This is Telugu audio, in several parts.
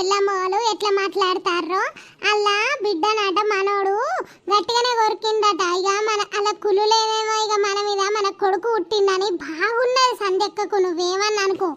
పెళ్ళమ్మోళ్ళు ఎట్లా మాట్లాడతారో అలా బిడ్డనట మనోడు గట్టిగానే కొరికిందట. ఇక మన అలా కులులేదేమో ఇక మన మీద మన కొడుకు పుట్టిందని బాగున్నది సంధ్యక్కకు, నువ్వేమని అనుకో.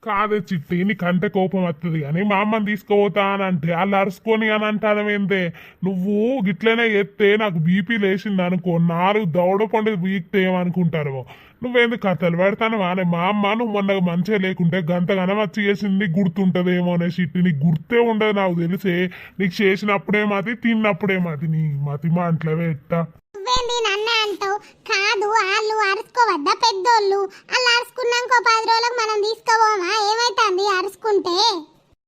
కాదే చిట్టి నీకంటే కోపం వస్తుంది కానీ మా అమ్మని తీసుకుపోతా అని అంటే వాళ్ళు అరుచుకొని అని అంటానమేందే. నువ్వు గిట్లనే ఎత్తే నాకు బీపీ లేచింది అనుకో, నాలుగు దౌడ పండుగ బీక్తే ఏమనుకుంటారు. నువ్వేందుకు కథలు పెడతాను వానే. మా అమ్మ నువ్వు మొన్న మంచిగా లేకుంటే గంతగానం వచ్చి చేసింది గుర్తుంటదేమో అనే చిట్టి, నీకు గుర్తే ఉండదు నాకు తెలిసే. నీకు చేసినప్పుడే మాది, తిన్నప్పుడే మాది. నీ మతి మా అంట్లవే ఎట్టా. నువ్వేంది నన్న అంటావు? కాదు, వాళ్ళు అరుచుకోవద్దా పెద్దోళ్ళు? వాళ్ళు అరుచుకున్నాక 10 రోజులకు మనం తీసుకోపోమా? ఏమైతుంది అరుచుకుంటే?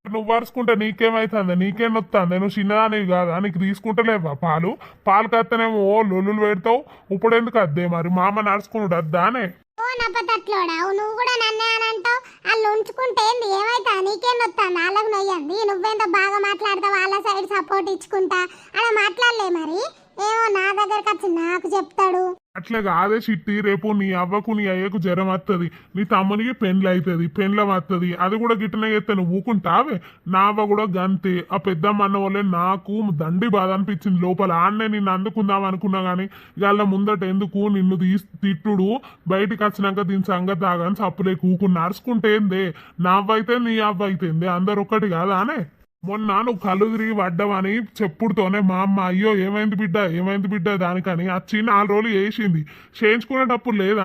నువ్వు అరుచుకుంటే నీకేమైతుంది? నీకేం వస్తుంది? నువ్వు చిన్నదానివి కాదా? నీకు తీసుకుంటలేవా పాలు? పాలు కత్తనేమో లొల్లులు పెడతావు. ఇప్పుడు ఎందుకు అద్దే మరి? మా అమ్మ నడుచుకున్నాడు అద్దానే. ఓ నప్పతట్లోడావు, నువ్వు కూడా నన్నే అని అంటావు. వాళ్ళు ఉంచుకుంటే ఏంది ఏమైతా? నీకేం వస్తుంది? వాళ్ళకు నొయ్యంది. నువ్వెంత బాగా మాట్లాడతావు, వాళ్ళ సైడ్ సపోర్ట్ ఇచ్చుకుంటా అలా మాట్లాడలే మరి. ఏమో నా దగ్గరకు వచ్చి నాకు చెప్తాడు. అట్లా కాదే చిట్టి, రేపు నీ అవ్వకు నీ అయ్యకు జ్వరం వస్తుంది, నీ తమ్మునికి పెండ్లు అవుతుంది, పెండ్లం వస్తుంది, అది కూడా గిట్టనే చేస్తే నువ్వు ఊకుంటావే. నా అవ్వ కూడా గంతే. ఆ పెద్దమ్మ అన్న వాళ్ళే నాకు దండి బాధ అనిపించింది లోపల. ఆడనే నిన్ను అందుకుందాం అనుకున్నా కానీ ఇవాళ ముందట ఎందుకు నిన్ను తిట్టుడు, బయటికి వచ్చినాక దీని సంగతి ఆగని చప్పులే కూకుని నడుచుకుంటే ఏందే. నా అవ్వ అయితే నీ అవ్వ అయితే ఏందే, అందరు ఒక్కటి కాదా అనే. మొన్న నువ్వు కళ్ళు తిరిగి పడ్డావని చెప్పుడుతోనే మా అమ్మ అయ్యో ఏమైంది బిడ్డ ఏమైంది బిడ్డ దానికని వచ్చి 4 రోజులు వేసింది. చేయించుకునేటప్పుడు లేదా